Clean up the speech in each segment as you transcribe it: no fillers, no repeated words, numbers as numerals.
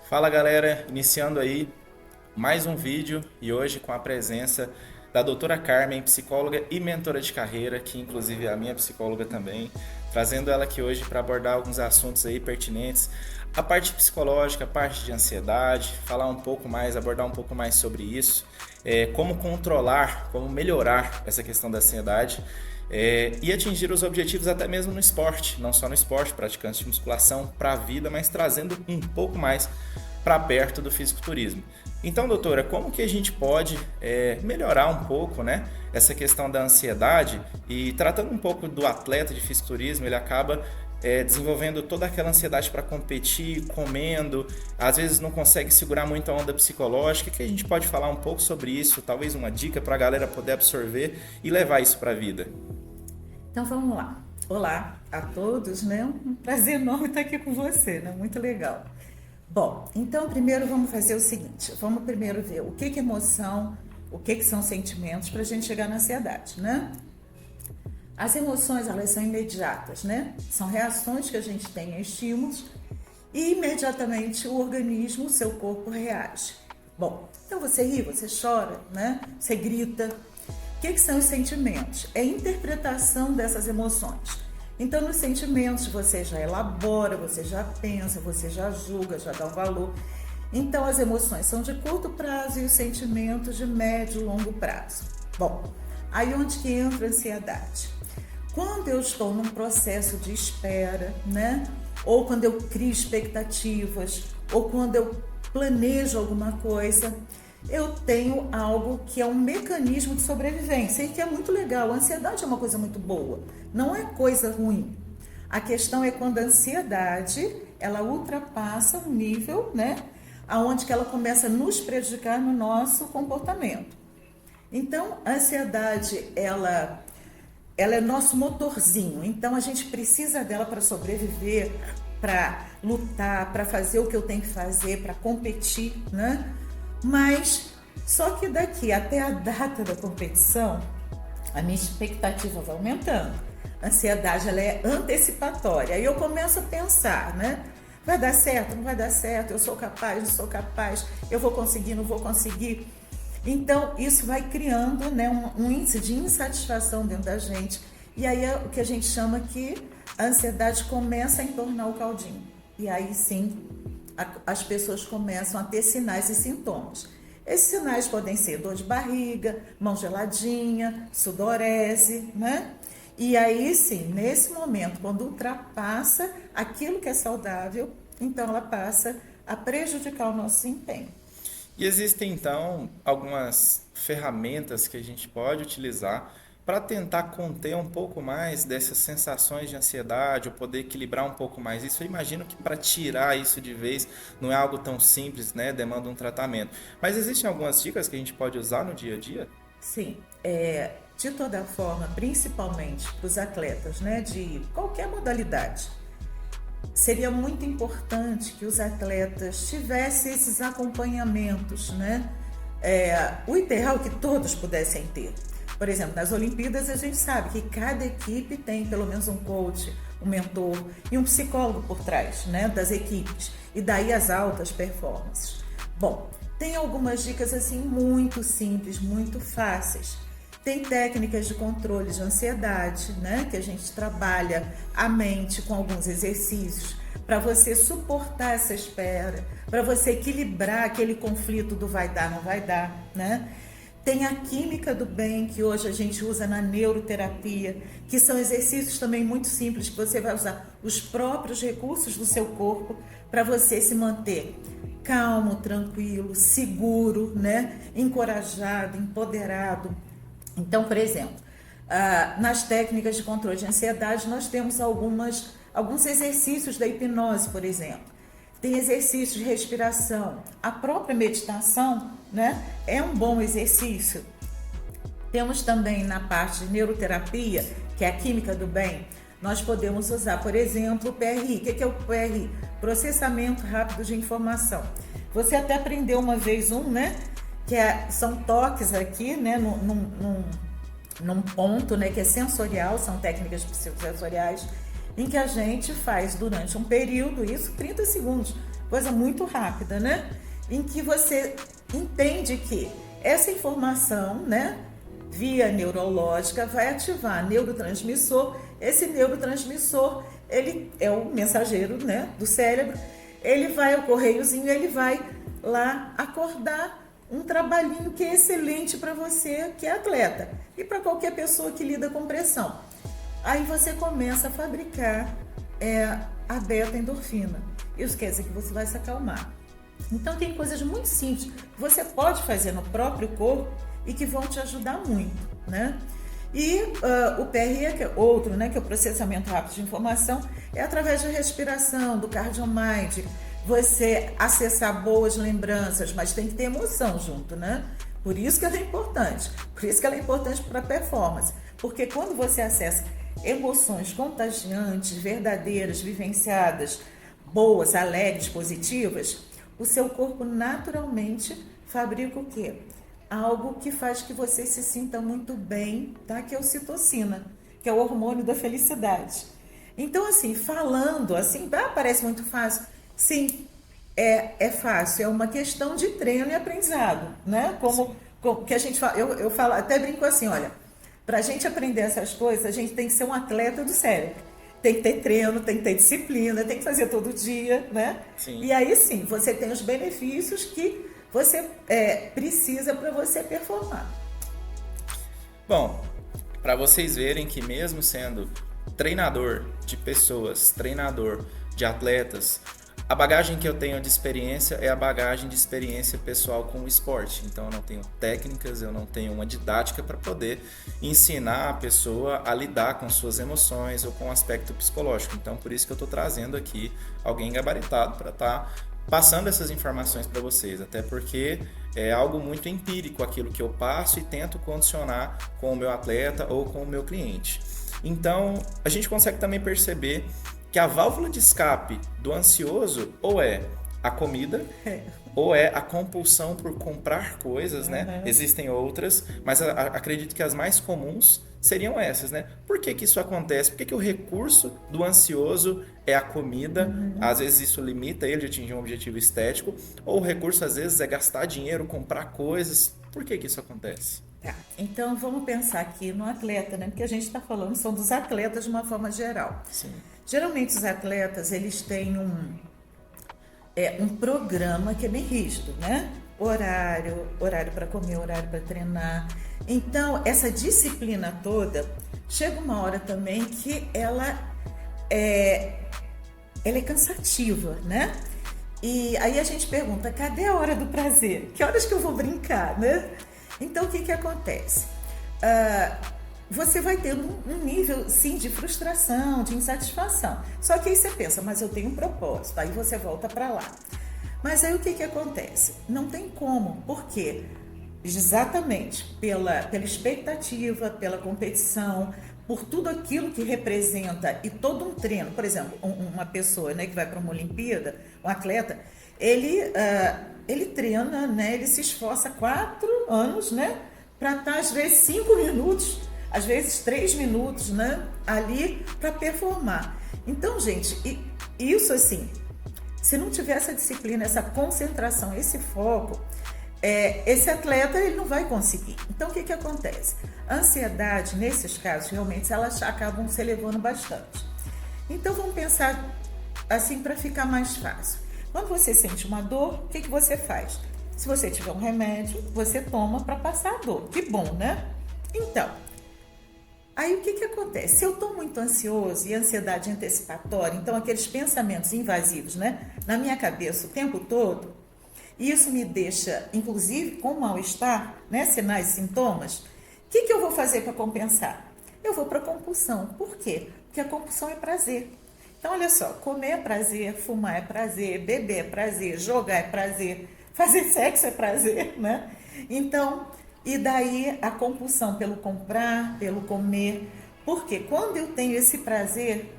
Fala galera, iniciando aí mais um vídeo e hoje com a presença da doutora Carmen, psicóloga e mentora de carreira, que inclusive é a minha psicóloga também, trazendo ela aqui hoje para abordar alguns assuntos aí pertinentes, a parte psicológica, a parte de ansiedade, falar um pouco mais, abordar um pouco mais sobre isso, como controlar, como melhorar essa questão da ansiedade. E atingir os objetivos até mesmo no esporte, não só no esporte, praticantes de musculação para a vida, mas trazendo um pouco mais para perto do fisiculturismo. Então, doutora, como que a gente pode melhorar um pouco, né, essa questão da ansiedade e tratando um pouco do atleta de fisiculturismo, ele acaba desenvolvendo toda aquela ansiedade para competir, comendo, às vezes não consegue segurar muito a onda psicológica. Que a gente pode falar um pouco sobre isso, talvez uma dica para a galera poder absorver e levar isso para a vida. Então vamos lá. Olá a todos, né? Um prazer enorme estar aqui com você, né? Muito legal. Bom, então primeiro vamos fazer o seguinte: vamos primeiro ver o que é emoção, o que são sentimentos para a gente chegar na ansiedade, né? As emoções, elas são imediatas, né? São reações que a gente tem a estímulos e imediatamente o organismo, o seu corpo reage. Bom, então você ri, você chora, né? Você grita. O que são os sentimentos? É a interpretação dessas emoções. Então, nos sentimentos, você já elabora, você já pensa, você já julga, já dá um valor. Então, as emoções são de curto prazo e os sentimentos de médio e longo prazo. Bom, aí onde que entra a ansiedade? Quando eu estou num processo de espera, né? Ou quando eu crio expectativas, ou quando eu planejo alguma coisa, eu tenho algo que é um mecanismo de sobrevivência e que é muito legal. A ansiedade é uma coisa muito boa, não é coisa ruim. A questão é quando a ansiedade, ela ultrapassa um nível, né, aonde que ela começa a nos prejudicar no nosso comportamento. Então, a ansiedade, ela é nosso motorzinho, então a gente precisa dela para sobreviver, para lutar, para fazer o que eu tenho que fazer, para competir, né? Mas só que daqui até a data da competição, a minha expectativa vai aumentando. A ansiedade, ela é antecipatória. Aí eu começo a pensar, né? Vai dar certo? Não vai dar certo? Eu sou capaz? Não sou capaz? Eu vou conseguir? Não vou conseguir? Então, isso vai criando, né, um índice de insatisfação dentro da gente. E aí é o que a gente chama que a ansiedade começa a entornar o caldinho. E aí sim, as pessoas começam a ter sinais e sintomas. Esses sinais podem ser dor de barriga, mão geladinha, sudorese, né? E aí sim, nesse momento, quando ultrapassa aquilo que é saudável, então ela passa a prejudicar o nosso desempenho. E existem então algumas ferramentas que a gente pode utilizar para tentar conter um pouco mais dessas sensações de ansiedade, ou poder equilibrar um pouco mais isso. Eu imagino que para tirar isso de vez não é algo tão simples, né? Demanda um tratamento. Mas existem algumas dicas que a gente pode usar no dia a dia? Sim, de toda forma, principalmente para os atletas, né, de qualquer modalidade, seria muito importante que os atletas tivessem esses acompanhamentos, né? O ideal é que todos pudessem ter. Por exemplo, nas Olimpíadas a gente sabe que cada equipe tem pelo menos um coach, um mentor e um psicólogo por trás, né, das equipes. E daí as altas performances. Bom, tem algumas dicas assim muito simples, muito fáceis. Tem técnicas de controle de ansiedade, né, que a gente trabalha a mente com alguns exercícios para você suportar essa espera, para você equilibrar aquele conflito do vai dar, não vai dar, né? Tem a química do bem, que hoje a gente usa na neuroterapia, que são exercícios também muito simples, que você vai usar os próprios recursos do seu corpo para você se manter calmo, tranquilo, seguro, né? Encorajado, empoderado. Então, por exemplo, nas técnicas de controle de ansiedade, nós temos alguns exercícios da hipnose, por exemplo. Tem exercícios de respiração. A própria meditação, né, é um bom exercício. Temos também na parte de neuroterapia, que é a química do bem, nós podemos usar, por exemplo, o PRI. O que é o PRI? Processamento rápido de informação. Você até aprendeu uma vez né? São toques aqui, né, num ponto, né, que é sensorial, são técnicas psicossensoriais, em que a gente faz durante um período, isso 30 segundos, coisa muito rápida, né? Em que você entende que essa informação, né, via neurológica, vai ativar neurotransmissor. Esse neurotransmissor, ele é o mensageiro, né, do cérebro. Ele vai, o correiozinho, ele vai lá acordar um trabalhinho que é excelente para você, que é atleta, e para qualquer pessoa que lida com pressão. Aí você começa a fabricar a beta-endorfina. Isso quer dizer que você vai se acalmar. Então tem coisas muito simples que você pode fazer no próprio corpo e que vão te ajudar muito, né? E o PRE, que é outro, né, que é o processamento rápido de informação, é através da respiração, do CardioMind, você acessar boas lembranças, mas tem que ter emoção junto, né? Por isso que ela é importante. Por isso que ela é importante para a performance. Porque quando você acessa emoções contagiantes, verdadeiras, vivenciadas, boas, alegres, positivas, o seu corpo naturalmente fabrica o quê? Algo que faz que você se sinta muito bem, tá? Que é a ocitocina, que é o hormônio da felicidade. Então, assim, falando assim, parece muito fácil. Sim, é fácil, é uma questão de treino e aprendizado, né? Como que a gente fala, eu falo, até brinco assim, olha, para a gente aprender essas coisas, a gente tem que ser um atleta do cérebro. Tem que ter treino, tem que ter disciplina, tem que fazer todo dia, né? Sim. E aí sim, você tem os benefícios que você precisa para você performar. Bom, para vocês verem que mesmo sendo treinador de pessoas, treinador de atletas, a bagagem que eu tenho de experiência é a bagagem de experiência pessoal com o esporte. Então eu não tenho técnicas, eu não tenho uma didática para poder ensinar a pessoa a lidar com suas emoções ou com o aspecto psicológico. Então por isso que eu estou trazendo aqui alguém gabaritado para estar passando essas informações para vocês, até porque é algo muito empírico aquilo que eu passo e tento condicionar com o meu atleta ou com o meu cliente. Então a gente consegue também perceber que a válvula de escape do ansioso ou é a comida, ou é a compulsão por comprar coisas, né? Existem outras, mas acredito que as mais comuns seriam essas, né? Por que isso acontece? Por que o recurso do ansioso é a comida? Às vezes isso limita ele de atingir um objetivo estético, ou o recurso às vezes é gastar dinheiro, comprar coisas. Por que isso acontece? Tá, então vamos pensar aqui no atleta, né? Porque a gente está falando são dos atletas de uma forma geral. Sim. Geralmente os atletas, eles têm um programa que é bem rígido, né? Horário para comer, horário para treinar. Então, essa disciplina toda, chega uma hora também que ela é cansativa, né? E aí a gente pergunta, cadê a hora do prazer? Que horas que eu vou brincar, né? Então, o que acontece? Você vai ter um nível, sim, de frustração, de insatisfação. Só que aí você pensa, mas eu tenho um propósito. Aí você volta para lá. Mas aí o que acontece? Não tem como. Por quê? Exatamente pela expectativa, pela competição, por tudo aquilo que representa e todo um treino. Por exemplo, uma pessoa, né, que vai para uma Olimpíada, um atleta, ele treina, né, ele se esforça 4 anos, né, para estar às vezes 5 minutos, às vezes 3 minutos, né, ali para performar. Então, gente, isso assim, se não tiver essa disciplina, essa concentração, esse foco, esse atleta ele não vai conseguir. Então, o que acontece? A ansiedade, nesses casos, realmente, elas acabam se elevando bastante. Então, vamos pensar assim para ficar mais fácil. Quando você sente uma dor, o que você faz? Se você tiver um remédio, você toma para passar a dor. Que bom, né? Então, aí o que acontece? Se eu estou muito ansioso e ansiedade antecipatória, então aqueles pensamentos invasivos, né, na minha cabeça o tempo todo, e isso me deixa, inclusive, com mal-estar, né, sinais e sintomas, o que eu vou fazer para compensar? Eu vou para a compulsão. Por quê? Porque a compulsão é prazer. Então, olha só, comer é prazer, fumar é prazer, beber é prazer, jogar é prazer, fazer sexo é prazer, né? Então, e daí a compulsão pelo comprar, pelo comer. Porque quando eu tenho esse prazer,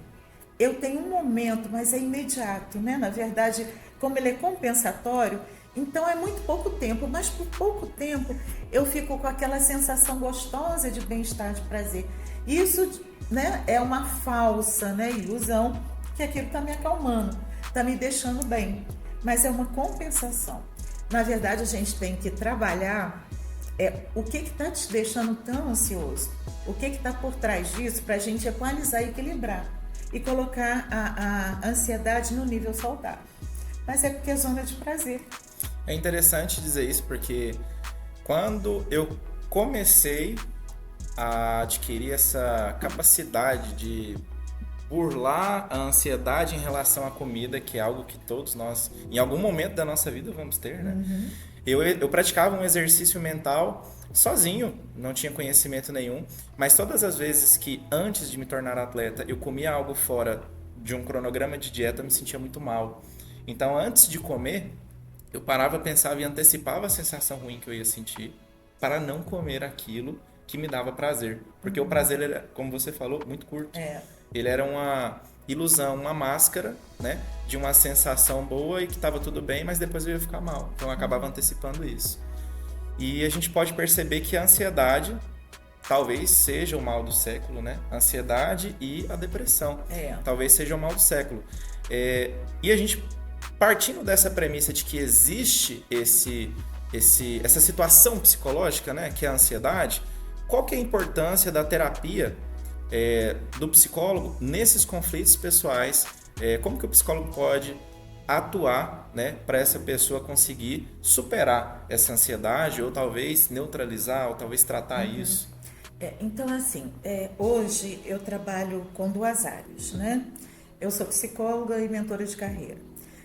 eu tenho um momento, mas é imediato, né? Na verdade, como ele é compensatório, então é muito pouco tempo, mas por pouco tempo eu fico com aquela sensação gostosa de bem-estar, de prazer. Isso, né, é uma falsa, né, ilusão que aquilo está me acalmando, está me deixando bem. mas é uma compensação. Na verdade, a gente tem que trabalhar o que está te deixando tão ansioso, o que está por trás disso, para a gente equalizar e equilibrar e colocar a ansiedade no nível saudável. Mas é porque é zona de prazer. É interessante dizer isso porque quando eu comecei a adquirir essa capacidade de burlar a ansiedade em relação à comida, que é algo que todos nós, em algum momento da nossa vida, vamos ter, né? Eu praticava um exercício mental sozinho, não tinha conhecimento nenhum, mas todas as vezes que antes de me tornar atleta eu comia algo fora de um cronograma de dieta, eu me sentia muito mal. Então, antes de comer, eu parava, pensava e antecipava a sensação ruim que eu ia sentir para não comer aquilo que me dava prazer. Porque o prazer era, como você falou, muito curto. Ele era uma ilusão, uma máscara, né, de uma sensação boa e que estava tudo bem, mas depois eu ia ficar mal. Então eu acabava antecipando isso. E a gente pode perceber que a ansiedade talvez seja o mal do século, né? A ansiedade e a depressão. Talvez seja o mal do século. E a gente, partindo dessa premissa de que existe essa situação psicológica, né, que é a ansiedade, qual que é a importância da terapia do psicólogo nesses conflitos pessoais? Como que o psicólogo pode atuar, né, para essa pessoa conseguir superar essa ansiedade ou talvez neutralizar ou talvez tratar isso? Então, assim, hoje eu trabalho com duas áreas, né? Eu sou psicóloga e mentora de carreira.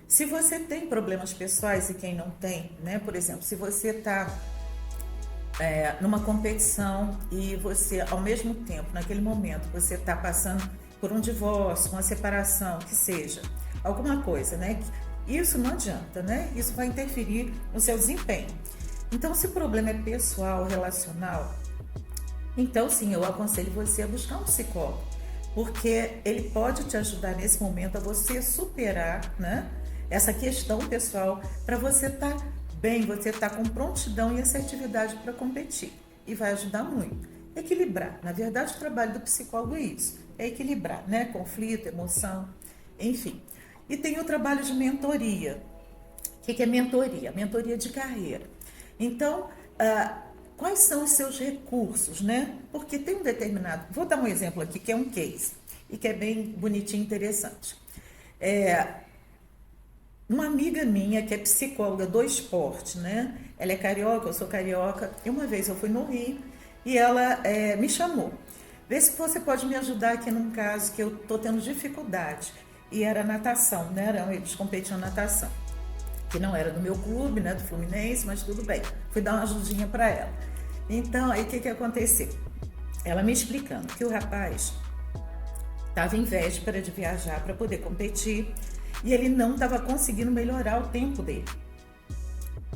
Se você tem problemas pessoais e quem não tem, né? Por exemplo, se você está numa competição e você, ao mesmo tempo, naquele momento, você está passando por um divórcio, uma separação, que seja, alguma coisa, né? Isso não adianta, né? Isso vai interferir no seu desempenho. Então, se o problema é pessoal, relacional, então sim, eu aconselho você a buscar um psicólogo, porque ele pode te ajudar nesse momento a você superar, né, essa questão pessoal, para você estar bem, você estar com prontidão e assertividade para competir. E vai ajudar muito. Equilibrar. Na verdade, o trabalho do psicólogo é isso. É equilibrar, né? Conflito, emoção, enfim. E tem o trabalho de mentoria. O que é mentoria? Mentoria de carreira. Então, quais são os seus recursos, né? Porque tem um determinado... Vou dar um exemplo aqui, que é um case, e que é bem bonitinho e interessante. Uma amiga minha, que é psicóloga do esporte, né? Ela é carioca, eu sou carioca. E uma vez eu fui no Rio e ela me chamou. Vê se você pode me ajudar aqui num caso que eu tô tendo dificuldade. E era natação, né? Eles competiam natação. Que não era do meu clube, né? Do Fluminense, mas tudo bem. Fui dar uma ajudinha para ela. Então, aí o que aconteceu? Ela me explicando que o rapaz estava em véspera de viajar para poder competir e ele não estava conseguindo melhorar o tempo dele.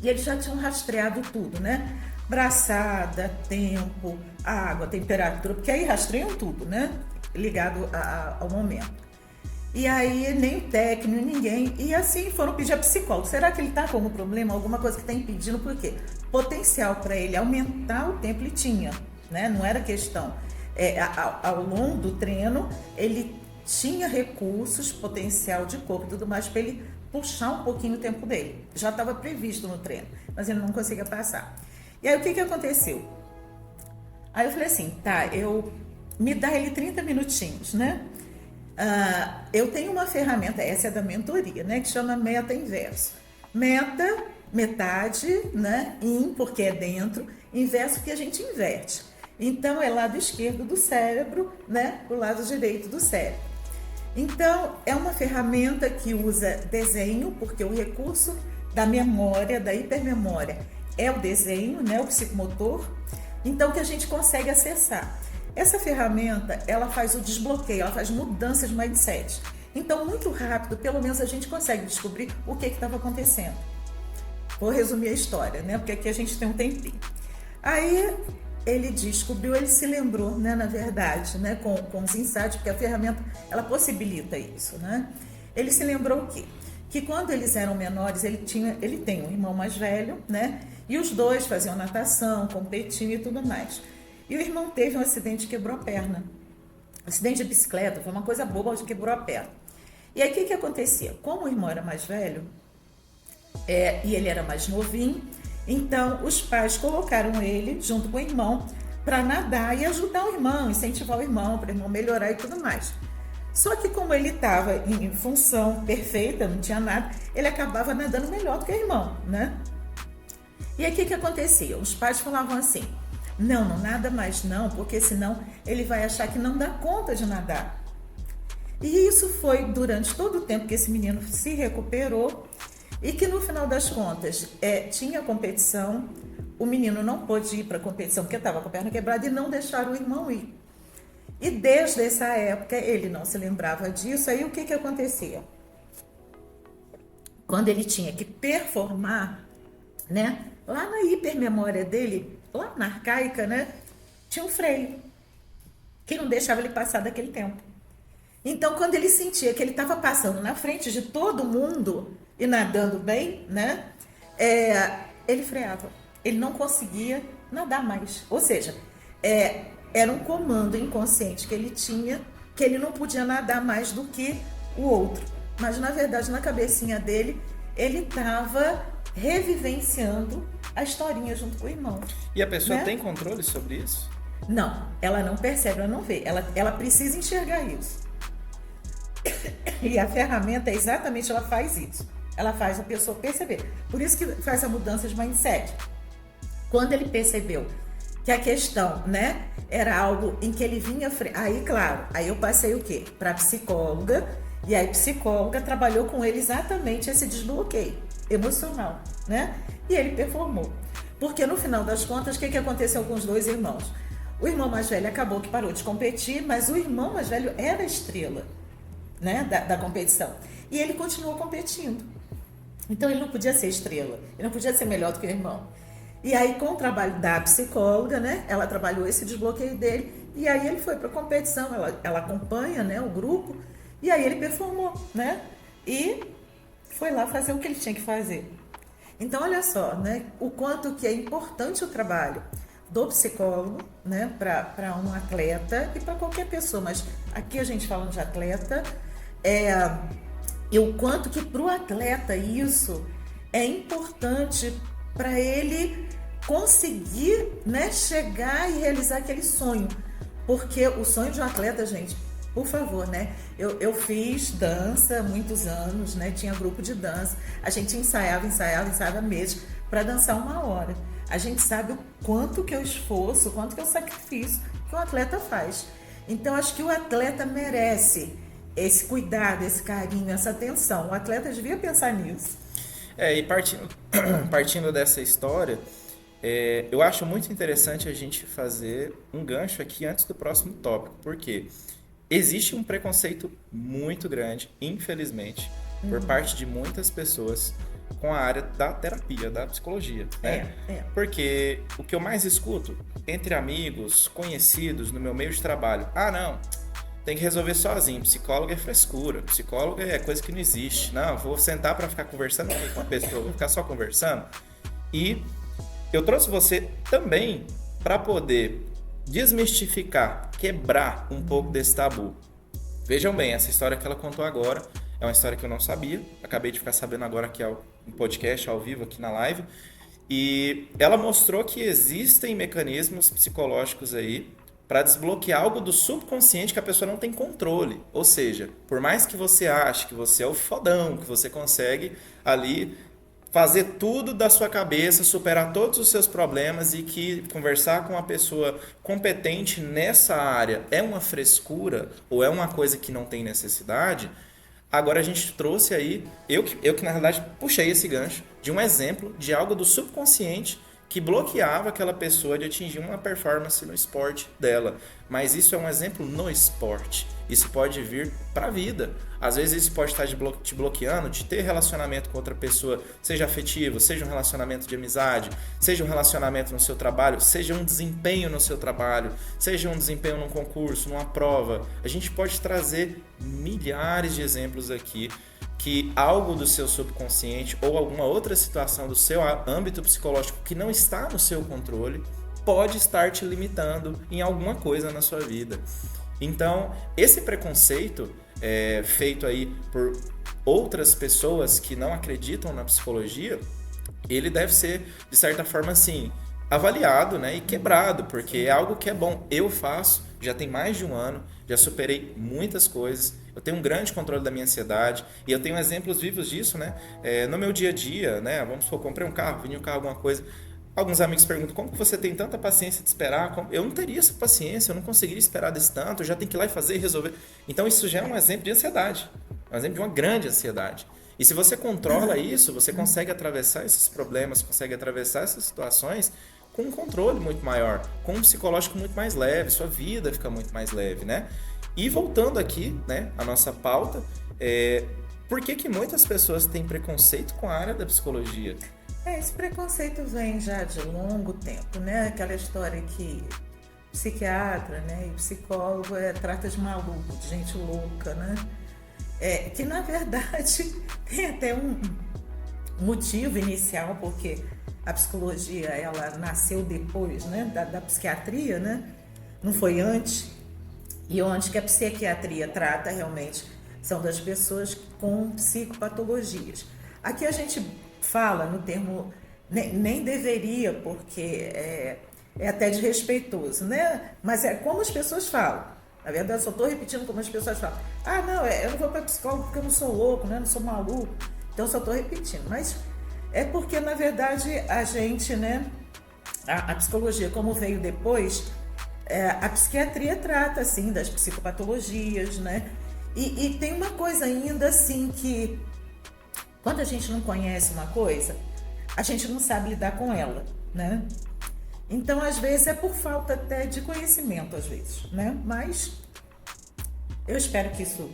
E eles já tinham rastreado tudo, né? Braçada, tempo, água, temperatura, porque aí rastreiam tudo, né? Ligado ao momento. E aí nem o técnico, ninguém, e assim foram pedir a psicólogo. Será que ele está com algum problema, alguma coisa que está impedindo? Por quê? Potencial para ele aumentar o tempo ele tinha, né? Não era questão. Ao longo do treino, ele tinha recursos, potencial de corpo e tudo mais para ele puxar um pouquinho o tempo dele. Já estava previsto no treino, mas ele não conseguia passar. E aí o que aconteceu? Aí eu falei assim, tá, me dá ele 30 minutinhos, né? Eu tenho uma ferramenta, essa é da mentoria, né? Que chama meta inverso. Meta, metade, né? Porque é dentro, inverso porque a gente inverte. Então é lado esquerdo do cérebro, né? O lado direito do cérebro. Então é uma ferramenta que usa desenho, porque o recurso da memória, da hipermemória, é o desenho, né? O psicomotor. Então que a gente consegue acessar. Essa ferramenta, ela faz o desbloqueio, ela faz mudança de mindset. Então, muito rápido, pelo menos a gente consegue descobrir o que estava acontecendo. Vou resumir a história, né? Porque aqui a gente tem um tempinho. Aí, ele descobriu, ele se lembrou, né? Na verdade, né? Com os insights, porque a ferramenta, ela possibilita isso, né? Ele se lembrou o quê? Que quando eles eram menores, ele tem um irmão mais velho, né? E os dois faziam natação, competiam e tudo mais. E o irmão teve um acidente e quebrou a perna. Acidente de bicicleta, foi uma coisa boba, mas quebrou a perna. E aí o que acontecia? Como o irmão era mais velho, e ele era mais novinho. Então, os pais colocaram ele junto com o irmão para nadar e ajudar o irmão, incentivar o irmão, para o irmão melhorar e tudo mais. Só que como ele estava em função perfeita, não tinha nada, ele acabava nadando melhor do que o irmão, né? E aí o que acontecia? Os pais falavam assim, não nada mais não, porque senão ele vai achar que não dá conta de nadar. E isso foi durante todo o tempo que esse menino se recuperou e que no final das contas tinha competição, o menino não pôde ir para a competição porque estava com a perna quebrada e não deixaram o irmão ir. E desde essa época ele não se lembrava disso, aí o que acontecia? Quando ele tinha que performar, né? Lá na hipermemória dele, lá na arcaica, né? Tinha um freio que não deixava ele passar daquele tempo. Então, quando ele sentia que ele estava passando na frente de todo mundo e nadando bem, né? Ele freava. Ele não conseguia nadar mais. Ou seja, era um comando inconsciente que ele tinha, que ele não podia nadar mais do que o outro. Mas, na verdade, na cabecinha dele, ele estava revivenciando a historinha junto com o irmão. E a pessoa né? tem controle sobre isso? Não, ela não percebe, ela não vê. Ela precisa enxergar isso. E a ferramenta exatamente, ela faz isso. Ela faz a pessoa perceber. Por isso que faz a mudança de mindset. Quando ele percebeu que a questão, né, era algo em que ele vinha... Aí, claro, aí eu passei o quê? Para a psicóloga. E aí a psicóloga trabalhou com ele exatamente esse desbloqueio emocional, né? E ele performou. Porque no final das contas, o que aconteceu com os dois irmãos? O irmão mais velho acabou que parou de competir, mas o irmão mais velho era a estrela, né, da competição. E ele continuou competindo. Então ele não podia ser estrela, ele não podia ser melhor do que o irmão. E aí com o trabalho da psicóloga, né, ela trabalhou esse desbloqueio dele, e aí ele foi para a competição, ela acompanha, né, o grupo, e aí ele performou, né, e foi lá fazer o que ele tinha que fazer. Então olha só, né, o quanto que é importante o trabalho do psicólogo, né, para um atleta e para qualquer pessoa, mas aqui a gente falando de atleta, e o quanto que para o atleta isso é importante para ele conseguir, né, chegar e realizar aquele sonho. Porque o sonho de um atleta, gente, por favor, né? Eu fiz dança há muitos anos, né? Tinha grupo de dança. A gente ensaiava mesmo para dançar 1 hora. A gente sabe o quanto que é o esforço, o quanto que é o sacrifício que o atleta faz. Então, acho que o atleta merece esse cuidado, esse carinho, essa atenção. O atleta devia pensar nisso. E partindo dessa história, eu acho muito interessante a gente fazer um gancho aqui antes do próximo tópico, porque existe um preconceito muito grande, infelizmente, por parte de muitas pessoas com a área da terapia, da psicologia, né? Porque o que eu mais escuto entre amigos, conhecidos, no meu meio de trabalho, não, tem que resolver sozinho, psicólogo é frescura, psicólogo é coisa que não existe, não, vou sentar para ficar conversando com a pessoa, vou ficar só conversando. E eu trouxe você também para poder desmistificar, quebrar um pouco desse tabu. Vejam bem, essa história que ela contou agora é uma história que eu não sabia, acabei de ficar sabendo agora aqui no podcast, ao vivo, aqui na live, e ela mostrou que existem mecanismos psicológicos aí para desbloquear algo do subconsciente que a pessoa não tem controle. Ou seja, por mais que você ache que você é o fodão, que você consegue ali fazer tudo da sua cabeça, superar todos os seus problemas e que conversar com uma pessoa competente nessa área é uma frescura ou é uma coisa que não tem necessidade, agora a gente trouxe aí, eu que na realidade puxei esse gancho de um exemplo de algo do subconsciente que bloqueava aquela pessoa de atingir uma performance no esporte dela. Mas isso é um exemplo no esporte. Isso pode vir para a vida. Às vezes isso pode estar te bloqueando de ter relacionamento com outra pessoa, seja afetivo, seja um relacionamento de amizade, seja um relacionamento no seu trabalho, seja um desempenho no seu trabalho, seja um desempenho num concurso, numa prova. A gente pode trazer milhares de exemplos aqui que algo do seu subconsciente ou alguma outra situação do seu âmbito psicológico que não está no seu controle pode estar te limitando em alguma coisa na sua vida. Então, esse preconceito feito aí por outras pessoas que não acreditam na psicologia, ele deve ser, de certa forma, assim, avaliado, né, e quebrado, porque é algo que é bom. Eu faço, já tem mais de um ano, já superei muitas coisas, eu tenho um grande controle da minha ansiedade, e eu tenho exemplos vivos disso, né, no meu dia a dia, né, vamos supor, comprei um carro, vendi um carro, alguma coisa, alguns amigos perguntam, como que você tem tanta paciência de esperar? Eu não teria essa paciência, eu não conseguiria esperar desse tanto, eu já tenho que ir lá e fazer e resolver. Então isso já é um exemplo de ansiedade, é um exemplo de uma grande ansiedade. E se você controla isso, você consegue atravessar esses problemas, consegue atravessar essas situações com um controle muito maior, com um psicológico muito mais leve, sua vida fica muito mais leve, né? E voltando aqui, né, a nossa pauta, por que muitas pessoas têm preconceito com a área da psicologia? Esse preconceito vem já de longo tempo, né? Aquela história que psiquiatra, né, e psicólogo trata de maluco, de gente louca, né? Que na verdade tem até um motivo inicial, porque a psicologia ela nasceu depois, né, da psiquiatria, né? Não foi antes. E onde que a psiquiatria trata realmente são das pessoas com psicopatologias. Aqui a gente fala no termo, nem deveria, porque é até desrespeitoso, né? Mas é como as pessoas falam. Na verdade, eu só estou repetindo como as pessoas falam. Ah, não, eu não vou para psicólogo porque eu não sou louco, né? Eu não sou maluco. Então, eu só estou repetindo. Mas é porque, na verdade, a gente, né? A psicologia, como veio depois, a psiquiatria trata, assim, das psicopatologias, né? E tem uma coisa ainda, assim, que quando a gente não conhece uma coisa, a gente não sabe lidar com ela, né? Então, às vezes, é por falta até de conhecimento, às vezes, né? Mas eu espero que isso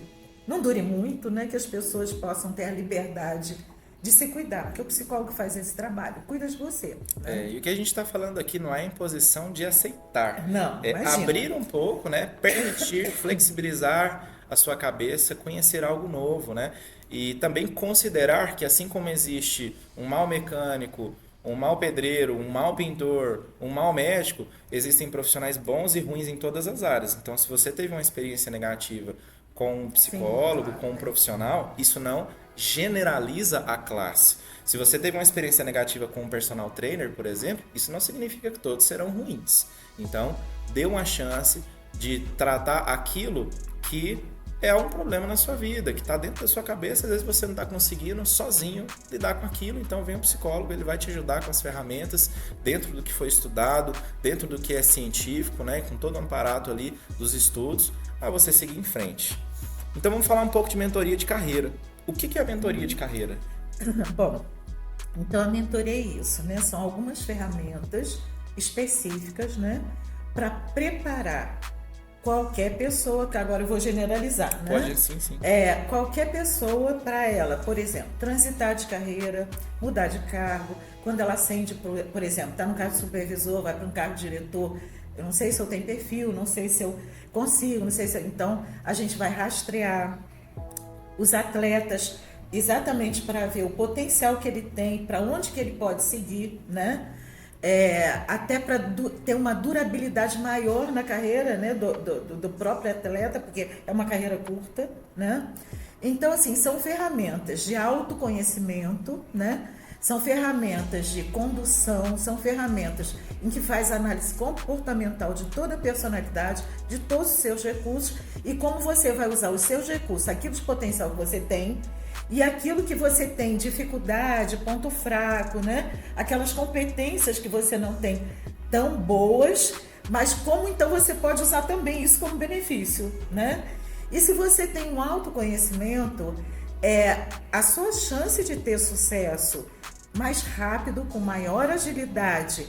não dure muito, né? Que as pessoas possam ter a liberdade de se cuidar, porque o psicólogo faz esse trabalho, cuida de você. Né? E o que a gente está falando aqui não é imposição de aceitar. Não, abrir um pouco, né? Permitir, flexibilizar a sua cabeça, conhecer algo novo, né? E também considerar que assim como existe um mau mecânico, um mau pedreiro, um mau pintor, um mau médico, existem profissionais bons e ruins em todas as áreas. Então, se você teve uma experiência negativa com um psicólogo, com um profissional, isso não generaliza a classe. Se você teve uma experiência negativa com um personal trainer, por exemplo, isso não significa que todos serão ruins. Então, dê uma chance de tratar aquilo que é um problema na sua vida, que está dentro da sua cabeça, às vezes você não está conseguindo sozinho lidar com aquilo, então vem um psicólogo, ele vai te ajudar com as ferramentas, dentro do que foi estudado, dentro do que é científico, né, com todo o aparato ali dos estudos, para você seguir em frente. Então vamos falar um pouco de mentoria de carreira. O que é a mentoria de carreira? Bom, então a mentoria é isso, né? São algumas ferramentas específicas, né, para preparar qualquer pessoa, que agora eu vou generalizar, né? Pode, sim. Qualquer pessoa para ela, por exemplo, transitar de carreira, mudar de cargo, quando ela ascende, por exemplo, está no cargo de supervisor, vai para um cargo de diretor, eu não sei se eu tenho perfil, não sei se eu consigo, não sei se... Então, a gente vai rastrear os atletas exatamente para ver o potencial que ele tem, para onde que ele pode seguir, né? Até para ter uma durabilidade maior na carreira, né, do próprio atleta, porque é uma carreira curta, né? Então, assim, são ferramentas de autoconhecimento, né? São ferramentas de condução, são ferramentas em que faz análise comportamental de toda a personalidade, de todos os seus recursos e como você vai usar os seus recursos, aquilo de potencial que você tem, e aquilo que você tem dificuldade, ponto fraco, né? Aquelas competências que você não tem tão boas, mas como então você pode usar também isso como benefício, né? E se você tem um autoconhecimento, a sua chance de ter sucesso mais rápido, com maior agilidade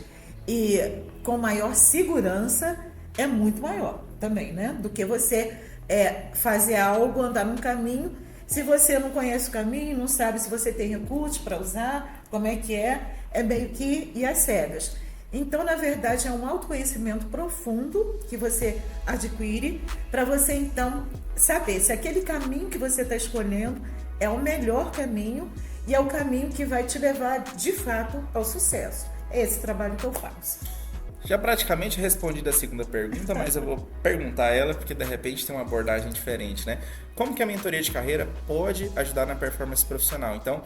e com maior segurança é muito maior também, né? Do que você fazer algo, andar num caminho. Se você não conhece o caminho, não sabe se você tem recursos para usar, como é que é meio que ir às cegas. Então, na verdade, é um autoconhecimento profundo que você adquire para você, então, saber se aquele caminho que você está escolhendo é o melhor caminho e é o caminho que vai te levar, de fato, ao sucesso. É esse trabalho que eu faço. Já praticamente respondi da segunda pergunta, mas eu vou perguntar ela porque de repente tem uma abordagem diferente, né? Como que a mentoria de carreira pode ajudar na performance profissional? Então,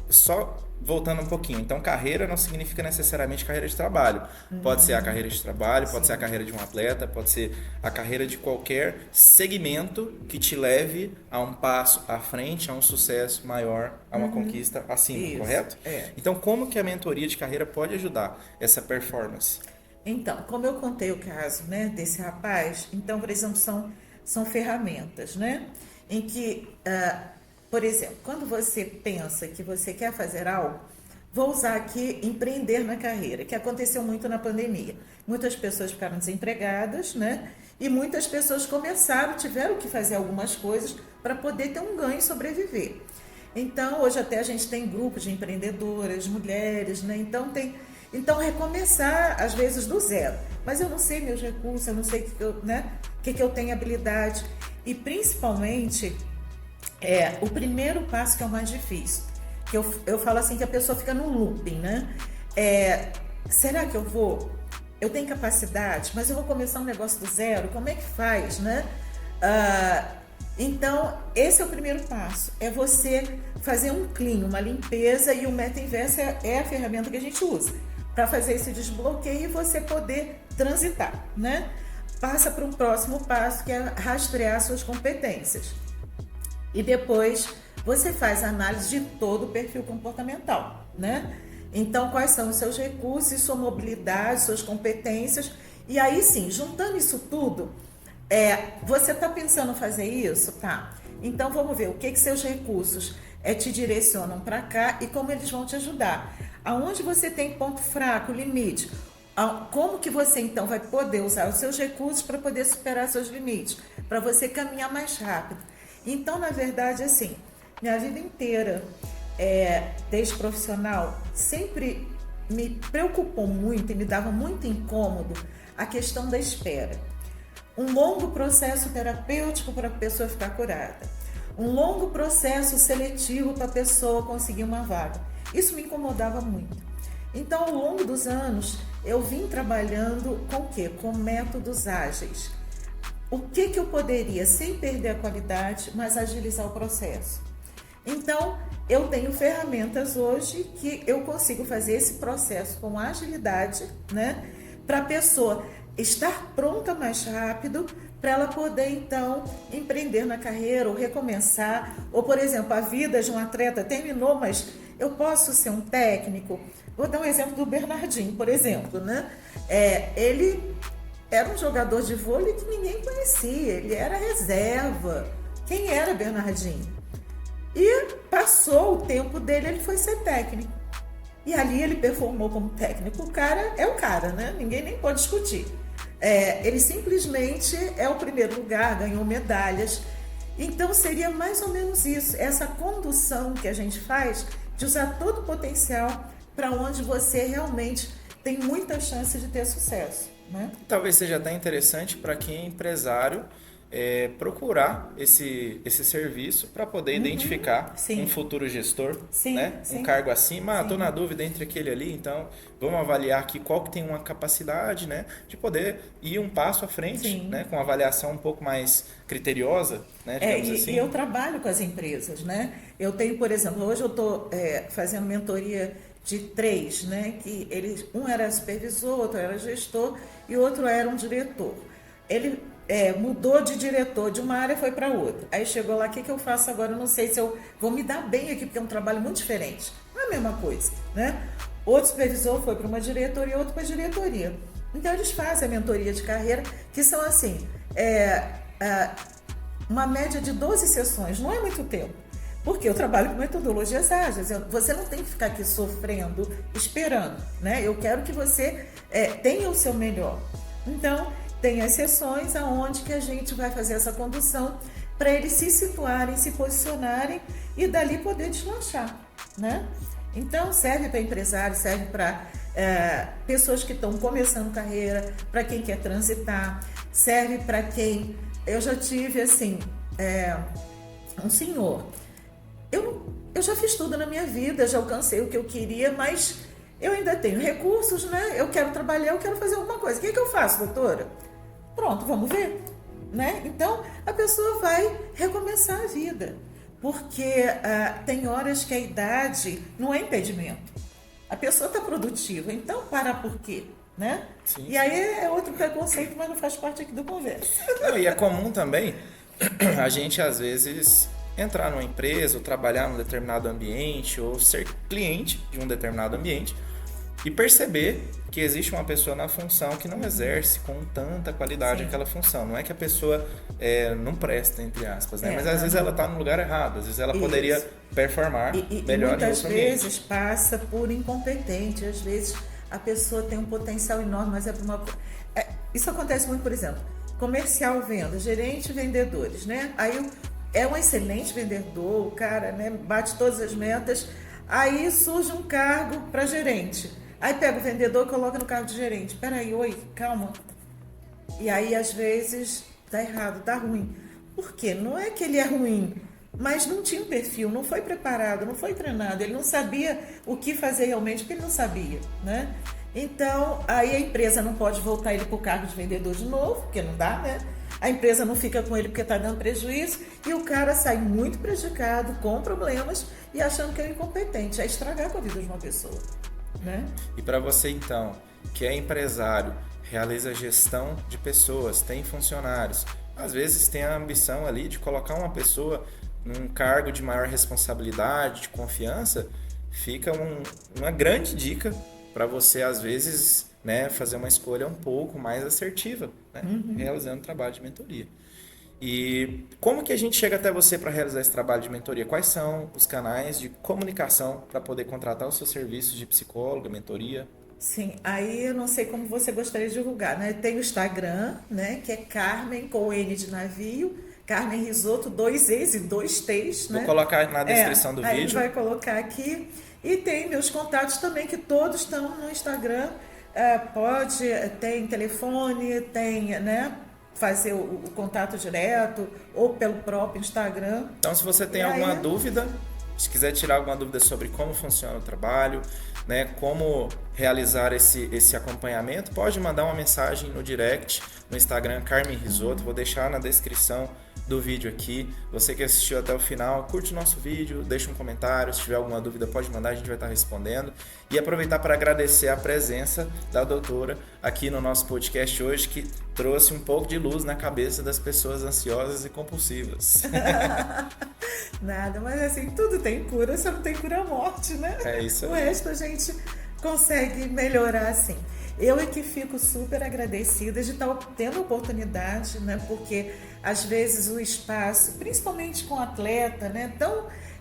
só voltando um pouquinho. Então, carreira não significa necessariamente carreira de trabalho. Pode ser a carreira de trabalho, pode ser a carreira de um atleta, pode ser a carreira de qualquer segmento que te leve a um passo à frente, a um sucesso maior, a uma conquista acima, Isso, correto? é. Então, como que a mentoria de carreira pode ajudar essa performance? Então, como eu contei o caso, né, desse rapaz, então, por exemplo, são ferramentas, né, em que, por exemplo, quando você pensa que você quer fazer algo, vou usar aqui empreender na carreira, que aconteceu muito na pandemia. Muitas pessoas ficaram desempregadas, né, e muitas pessoas tiveram que fazer algumas coisas para poder ter um ganho e sobreviver. Então, hoje até a gente tem grupos de empreendedoras, mulheres, né? Então recomeçar às vezes do zero. Mas eu não sei meus recursos, eu não sei o que eu tenho habilidade. E principalmente, o primeiro passo que é o mais difícil. Que eu falo assim que a pessoa fica no looping, né? Será que eu tenho capacidade, mas eu vou começar um negócio do zero? Como é que faz, né? Então, esse é o primeiro passo, é você fazer um clean, uma limpeza, e o Meta Inverso é a ferramenta que a gente usa para fazer esse desbloqueio e você poder transitar, né? Passa para um próximo passo, que é rastrear suas competências. E depois você faz a análise de todo o perfil comportamental, né? Então, quais são os seus recursos, sua mobilidade, suas competências, e aí sim, juntando isso tudo, você está pensando em fazer isso? Tá. Então vamos ver o que seus recursos te direcionam para cá e como eles vão te ajudar. Aonde você tem ponto fraco, limite, como que você então vai poder usar os seus recursos para poder superar seus limites, para você caminhar mais rápido. Então, na verdade, assim, minha vida inteira, desde profissional, sempre me preocupou muito e me dava muito incômodo a questão da espera. Um longo processo terapêutico para a pessoa ficar curada. Um longo processo seletivo para a pessoa conseguir uma vaga. Isso me incomodava muito. Então, ao longo dos anos, eu vim trabalhando com o quê? Com métodos ágeis. O que eu poderia, sem perder a qualidade, mas agilizar o processo? Então, eu tenho ferramentas hoje que eu consigo fazer esse processo com agilidade, né? Para a pessoa estar pronta mais rápido, para ela poder então empreender na carreira ou recomeçar, ou por exemplo, a vida de um atleta terminou, mas eu posso ser um técnico. Vou dar um exemplo do Bernardinho, por exemplo, né? Ele era um jogador de vôlei que ninguém conhecia, ele era reserva. Quem era Bernardinho? E passou o tempo dele, ele foi ser técnico. E ali ele performou como técnico. O cara é o cara, né? Ninguém nem pode discutir. Ele simplesmente é o primeiro lugar, ganhou medalhas. Então seria mais ou menos isso, essa condução que a gente faz de usar todo o potencial para onde você realmente tem muita chance de ter sucesso, né? Talvez seja até interessante para quem é empresário procurar esse serviço para poder identificar Sim. um futuro gestor, Sim, né? sim. Um cargo acima. Estou Sim. na dúvida entre aquele ali, então vamos avaliar aqui qual que tem uma capacidade, né, de poder ir um passo à frente, Sim. né, com uma avaliação um pouco mais criteriosa, né, digamos assim. E eu trabalho com as empresas, né? Eu tenho, por exemplo, hoje eu estou fazendo mentoria de 3, né? Que um era supervisor, outro era gestor e outro era um diretor. Ele mudou de diretor de uma área e foi para outra. Aí chegou lá, o que eu faço agora? Eu não sei se eu vou me dar bem aqui, porque é um trabalho muito diferente. Não é a mesma coisa, né? Outro supervisor foi para uma diretoria e outro para a diretoria. Então, eles fazem a mentoria de carreira, que são assim, uma média de 12 sessões, não é muito tempo. Porque eu trabalho com metodologias ágeis, você não tem que ficar aqui sofrendo, esperando, né? Eu quero que você tenha o seu melhor. Então, tem as sessões aonde que a gente vai fazer essa condução para eles se situarem, se posicionarem e dali poder deslanchar, né? Então, serve para empresários, serve para pessoas que estão começando carreira, para quem quer transitar, serve para quem... Eu já tive, assim, um senhor. Eu já fiz tudo na minha vida, já alcancei o que eu queria, mas eu ainda tenho recursos, né? Eu quero trabalhar, eu quero fazer alguma coisa. O que eu faço, doutora? Pronto, vamos ver, né? Então, a pessoa vai recomeçar a vida, porque tem horas que a idade não é impedimento. A pessoa está produtiva, então parar por quê? Né? Sim. E aí é outro preconceito, mas não faz parte aqui do conversa. Não, e é comum também a gente, às vezes, entrar numa empresa ou trabalhar num determinado ambiente ou ser cliente de um determinado ambiente e perceber que existe uma pessoa na função que não exerce com tanta qualidade Sim. aquela função. Não é que a pessoa não presta, entre aspas, né? Mas às vezes Uhum. ela está no lugar errado, às vezes ela poderia Isso. performar melhor em muitas outro ambiente. vezes passa por incompetente, às vezes a pessoa tem um potencial enorme, mas é para uma... isso acontece muito, por exemplo, comercial, venda, gerente, vendedores, né? Aí é um excelente vendedor, o cara, né, bate todas as metas, aí surge um cargo para gerente. Aí pega o vendedor e coloca no cargo de gerente. Peraí, oi, calma. E aí, às vezes, dá errado, dá ruim. Por quê? Não é que ele é ruim, mas não tinha um perfil, não foi preparado, não foi treinado, ele não sabia o que fazer realmente, porque ele não sabia, né? Então, aí a empresa não pode voltar ele para o cargo de vendedor de novo, porque não dá, né? A empresa não fica com ele porque está dando prejuízo e o cara sai muito prejudicado, com problemas e achando que é incompetente. É estragar com a vida de uma pessoa, né? E para você, então, que é empresário, realiza gestão de pessoas, tem funcionários, às vezes tem a ambição ali de colocar uma pessoa num cargo de maior responsabilidade, de confiança, fica uma grande dica para você, às vezes, né, fazer uma escolha um pouco mais assertiva, né, realizando trabalho de mentoria. E como que a gente chega até você para realizar esse trabalho de mentoria? Quais são os canais de comunicação para poder contratar os seus serviços de psicóloga, mentoria? Sim, aí eu não sei como você gostaria de divulgar, né? Tem o Instagram, né? Que é Carmen com N de navio, Carmen Risoto, 2 E's e 2 T's, né? Vou colocar na descrição do aí vídeo. vai colocar aqui. E tem meus contatos também, que todos estão no Instagram. Tem telefone, tem, né? Fazer o contato direto ou pelo próprio Instagram. Então, se você tem E alguma aí- dúvida, se quiser tirar alguma dúvida sobre como funciona o trabalho, né, como realizar esse acompanhamento, pode mandar uma mensagem no direct, no Instagram Carmen Risoto, vou deixar na descrição do vídeo aqui. Você que assistiu até o final, curte o nosso vídeo, deixa um comentário, se tiver alguma dúvida pode mandar, a gente vai estar respondendo. E aproveitar para agradecer a presença da doutora aqui no nosso podcast hoje, que trouxe um pouco de luz na cabeça das pessoas ansiosas e compulsivas. Nada, mas assim, tudo tem cura, só não tem cura a morte, né? É isso aí. O resto a gente consegue melhorar assim. Eu é que fico super agradecida de estar tendo a oportunidade, né? Porque às vezes o espaço, principalmente com atleta, né?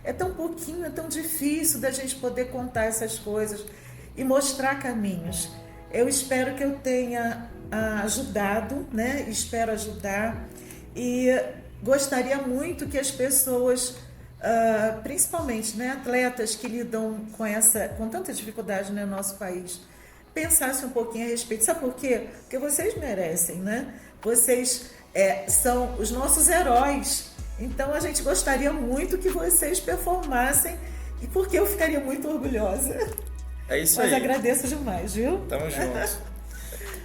É tão pouquinho, é tão difícil da gente poder contar essas coisas e mostrar caminhos. Eu espero que eu tenha ajudado, né? Espero ajudar e gostaria muito que as pessoas, principalmente, né, atletas que lidam com tanta dificuldade, né, no nosso país, pensassem um pouquinho a respeito. Sabe por quê? Porque vocês merecem, né? Vocês são os nossos heróis. Então a gente gostaria muito que vocês performassem e porque eu ficaria muito orgulhosa. É isso Mas aí. agradeço demais, viu? Tamo junto.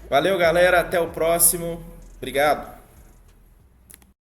Valeu, galera. Até o próximo. Obrigado.